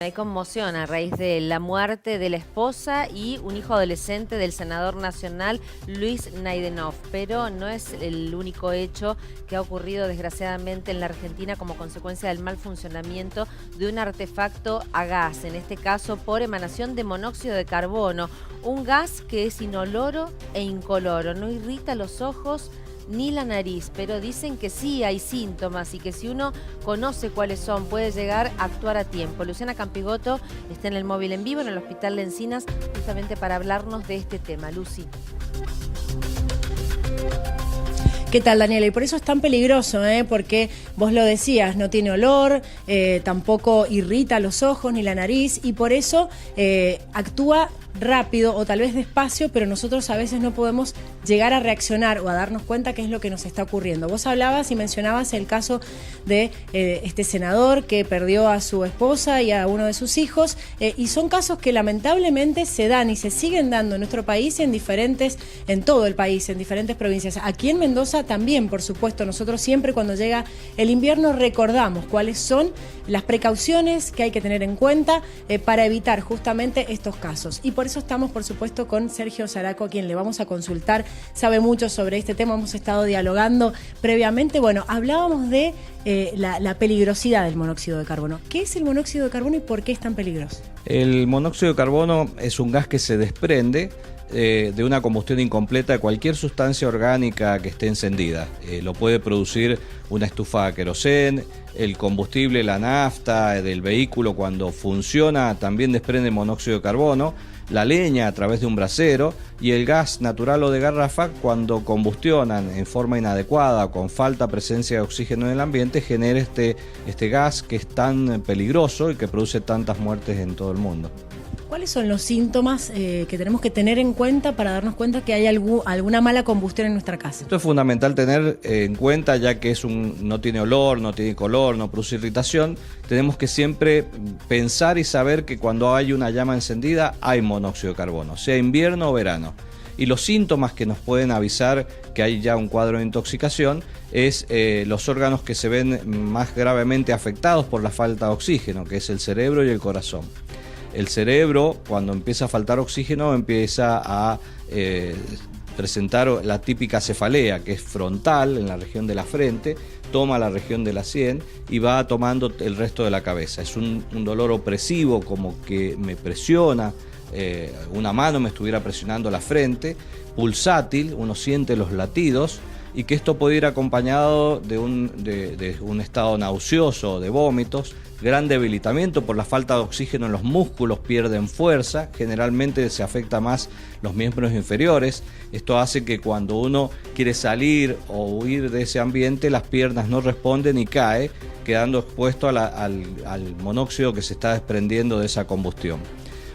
Hay conmoción a raíz de la muerte de la esposa y un hijo adolescente del senador nacional Luis Naydenov, pero no es el único hecho que ha ocurrido desgraciadamente en la Argentina como consecuencia del mal funcionamiento de un artefacto a gas, en este caso por emanación de monóxido de carbono, un gas que es inoloro e incoloro, no irrita los ojos ni la nariz, pero dicen que sí hay síntomas y que si uno conoce cuáles son puede llegar a actuar a tiempo. Luciana Campigoto está en el móvil en vivo en el Hospital de Encinas justamente para hablarnos de este tema. Lucy. ¿Qué tal, Daniela? Y por eso es tan peligroso, porque vos lo decías, no tiene olor, tampoco irrita los ojos ni la nariz y por eso actúa rápido o tal vez despacio, pero nosotros a veces no podemos llegar a reaccionar o a darnos cuenta qué es lo que nos está ocurriendo. Vos hablabas y mencionabas el caso de este senador que perdió a su esposa y a uno de sus hijos, y son casos que lamentablemente se dan y se siguen dando en nuestro país en todo el país, en diferentes provincias. Aquí en Mendoza también, por supuesto, nosotros siempre cuando llega el invierno recordamos cuáles son las precauciones que hay que tener en cuenta para evitar justamente estos casos. Y por eso estamos, por supuesto, con Sergio Zaraco, a quien le vamos a consultar. Sabe mucho sobre este tema, hemos estado dialogando previamente. Bueno, hablábamos de la peligrosidad del monóxido de carbono. ¿Qué es el monóxido de carbono y por qué es tan peligroso? El monóxido de carbono es un gas que se desprende de una combustión incompleta de cualquier sustancia orgánica que esté encendida. Lo puede producir una estufa a querosén, el combustible, la nafta del vehículo cuando funciona también desprende monóxido de carbono, la leña a través de un brasero y el gas natural o de garrafa cuando combustionan en forma inadecuada o con falta presencia de oxígeno en el ambiente genera este gas que es tan peligroso y que produce tantas muertes en todo el mundo. ¿Cuáles son los síntomas que tenemos que tener en cuenta para darnos cuenta que hay alguna mala combustión en nuestra casa? Esto es fundamental tener en cuenta, ya que no tiene olor, no tiene color, no produce irritación. Tenemos que siempre pensar y saber que cuando hay una llama encendida hay monóxido de carbono, sea invierno o verano. Y los síntomas que nos pueden avisar que hay ya un cuadro de intoxicación es los órganos que se ven más gravemente afectados por la falta de oxígeno, que es el cerebro y el corazón. El cerebro, cuando empieza a faltar oxígeno, empieza a presentar la típica cefalea, que es frontal, en la región de la frente, toma la región de la sien y va tomando el resto de la cabeza. Es un dolor opresivo, como que me presiona, una mano me estuviera presionando la frente, pulsátil, uno siente los latidos, y que esto puede ir acompañado de un estado nauseoso, de vómitos, gran debilitamiento por la falta de oxígeno en los músculos, pierden fuerza, generalmente se afecta más los miembros inferiores. Esto hace que cuando uno quiere salir o huir de ese ambiente, las piernas no responden y cae, quedando expuesto al monóxido que se está desprendiendo de esa combustión.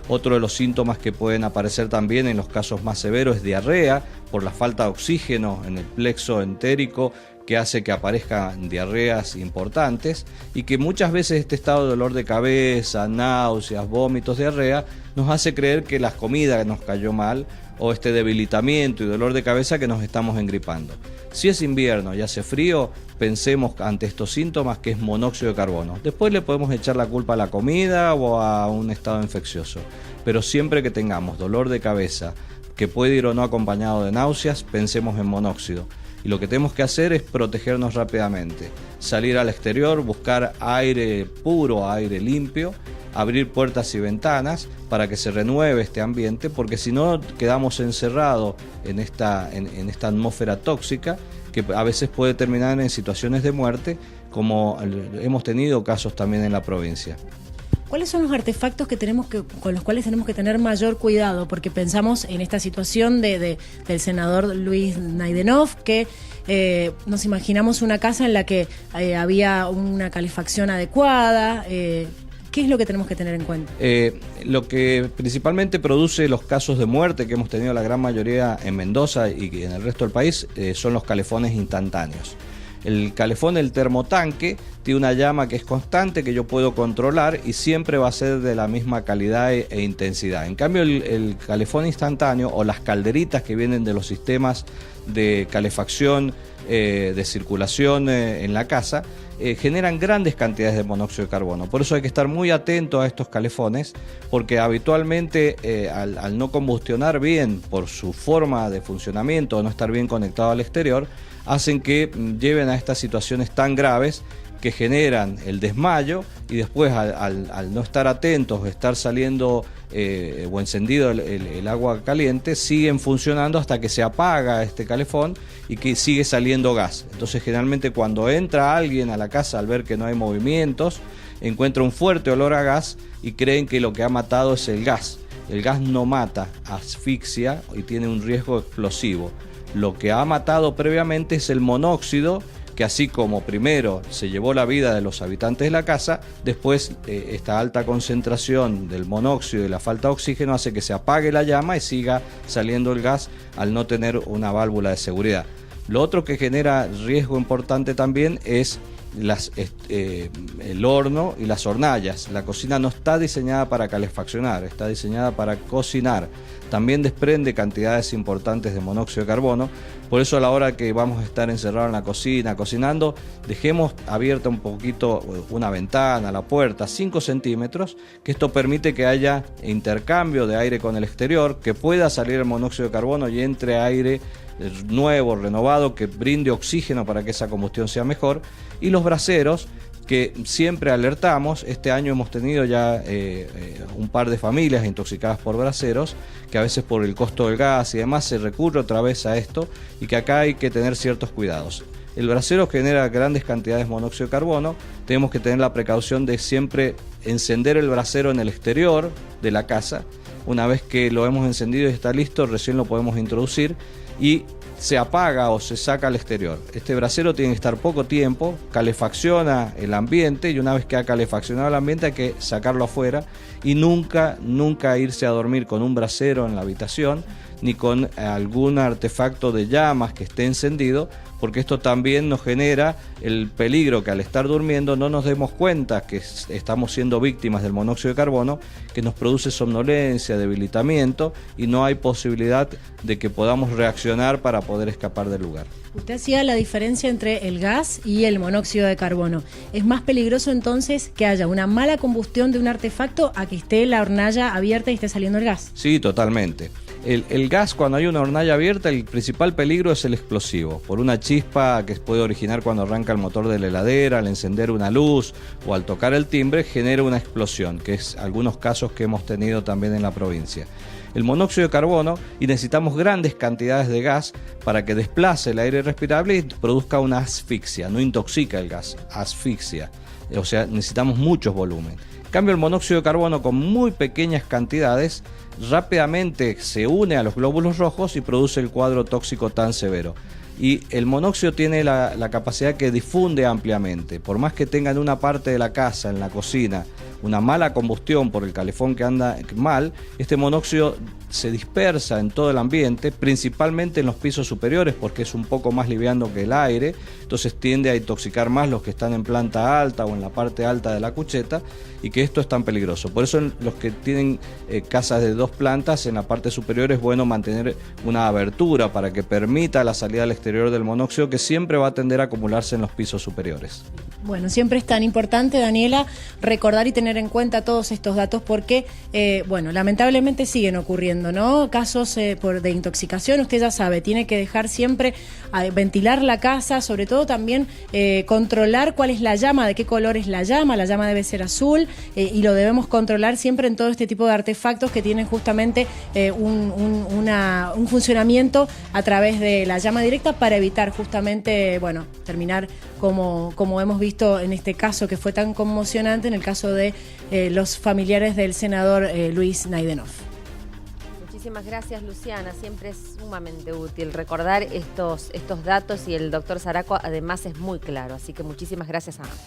Otro de los síntomas que pueden aparecer también en los casos más severos es diarrea por la falta de oxígeno en el plexo entérico, que hace que aparezcan diarreas importantes y que muchas veces este estado de dolor de cabeza, náuseas, vómitos, diarrea nos hace creer que la comida nos cayó mal o este debilitamiento y dolor de cabeza que nos estamos engripando. Si es invierno y hace frío, pensemos ante estos síntomas que es monóxido de carbono. Después le podemos echar la culpa a la comida o a un estado infeccioso, pero siempre que tengamos dolor de cabeza que puede ir o no acompañado de náuseas, pensemos en monóxido. Y lo que tenemos que hacer es protegernos rápidamente, salir al exterior, buscar aire puro, aire limpio, abrir puertas y ventanas para que se renueve este ambiente, porque si no quedamos encerrados en esta atmósfera tóxica que a veces puede terminar en situaciones de muerte, como hemos tenido casos también en la provincia. ¿Cuáles son los artefactos con los cuales tenemos que tener mayor cuidado? Porque pensamos en esta situación del senador Luis Naydenov, que nos imaginamos una casa en la que había una calefacción adecuada. ¿Qué es lo que tenemos que tener en cuenta? Lo que principalmente produce los casos de muerte que hemos tenido la gran mayoría en Mendoza y en el resto del país son los calefones instantáneos. El calefón del termotanque tiene una llama que es constante, que yo puedo controlar y siempre va a ser de la misma calidad e intensidad. En cambio, el calefón instantáneo o las calderitas que vienen de los sistemas de calefacción, de circulación en la casa, generan grandes cantidades de monóxido de carbono. Por eso hay que estar muy atento a estos calefones, porque habitualmente al no combustionar bien por su forma de funcionamiento o no estar bien conectado al exterior, hacen que lleven a estas situaciones tan graves que generan el desmayo y después al no estar atentos, estar saliendo o encendido el agua caliente, siguen funcionando hasta que se apaga este calefón y que sigue saliendo gas. Entonces generalmente cuando entra alguien a la casa al ver que no hay movimientos, encuentra un fuerte olor a gas y creen que lo que ha matado es el gas. El gas no mata, asfixia y tiene un riesgo explosivo. Lo que ha matado previamente es el monóxido, que así como primero se llevó la vida de los habitantes de la casa, después esta alta concentración del monóxido y la falta de oxígeno hace que se apague la llama y siga saliendo el gas al no tener una válvula de seguridad. Lo otro que genera riesgo importante también es el horno y las hornallas. La cocina no está diseñada para calefaccionar, está diseñada para cocinar. También desprende cantidades importantes de monóxido de carbono. Por eso a la hora que vamos a estar encerrados en la cocina cocinando, dejemos abierta un poquito una ventana, la puerta, 5 centímetros, que esto permite que haya intercambio de aire con el exterior, que pueda salir el monóxido de carbono y entre aire nuevo, renovado, que brinde oxígeno para que esa combustión sea mejor. Y los braseros, que siempre alertamos, este año hemos tenido ya un par de familias intoxicadas por braseros, que a veces por el costo del gas y demás se recurre otra vez a esto, y que acá hay que tener ciertos cuidados. El brasero genera grandes cantidades de monóxido de carbono, tenemos que tener la precaución de siempre encender el brasero en el exterior de la casa. Una vez que lo hemos encendido y está listo, recién lo podemos introducir y se apaga o se saca al exterior. Este brasero tiene que estar poco tiempo, calefacciona el ambiente y una vez que ha calefaccionado el ambiente hay que sacarlo afuera y nunca irse a dormir con un brasero en la habitación ni con algún artefacto de llamas que esté encendido, porque esto también nos genera el peligro que al estar durmiendo no nos demos cuenta que estamos siendo víctimas del monóxido de carbono, que nos produce somnolencia, debilitamiento y no hay posibilidad de que podamos reaccionar para poder escapar del lugar. Usted hacía la diferencia entre el gas y el monóxido de carbono. ¿Es más peligroso entonces que haya una mala combustión de un artefacto a que esté la hornalla abierta y esté saliendo el gas? Sí, totalmente. El gas, cuando hay una hornalla abierta, el principal peligro es el explosivo, por una chispa que puede originar cuando arranca el motor de la heladera, al encender una luz o al tocar el timbre, genera una explosión, que es algunos casos que hemos tenido también en la provincia. El monóxido de carbono, y necesitamos grandes cantidades de gas para que desplace el aire respirable y produzca una asfixia, no intoxica el gas, asfixia, o sea, necesitamos muchos volumen. En cambio, el monóxido de carbono con muy pequeñas cantidades rápidamente se une a los glóbulos rojos y produce el cuadro tóxico tan severo. Y el monóxido tiene la capacidad que difunde ampliamente. Por más que tenga en una parte de la casa, en la cocina, una mala combustión por el calefón que anda mal, este monóxido se dispersa en todo el ambiente, principalmente en los pisos superiores porque es un poco más liviano que el aire, entonces tiende a intoxicar más los que están en planta alta o en la parte alta de la cucheta, y que esto es tan peligroso. Por eso los que tienen casas de 2 plantas, en la parte superior es bueno mantener una abertura para que permita la salida al exterior del monóxido, que siempre va a tender a acumularse en los pisos superiores. Bueno, siempre es tan importante, Daniela, recordar y tener en cuenta todos estos datos porque, lamentablemente siguen ocurriendo, ¿no? Casos de intoxicación, usted ya sabe, tiene que dejar siempre ventilar la casa, sobre todo también controlar cuál es la llama, de qué color es la llama debe ser azul y lo debemos controlar siempre en todo este tipo de artefactos que tienen justamente un funcionamiento a través de la llama directa para evitar justamente, terminar como hemos visto en este caso que fue tan conmocionante, en el caso de los familiares del senador Luis Naydenov. Muchísimas gracias, Luciana. Siempre es sumamente útil recordar estos datos y el doctor Zaraco además es muy claro. Así que muchísimas gracias a ambos.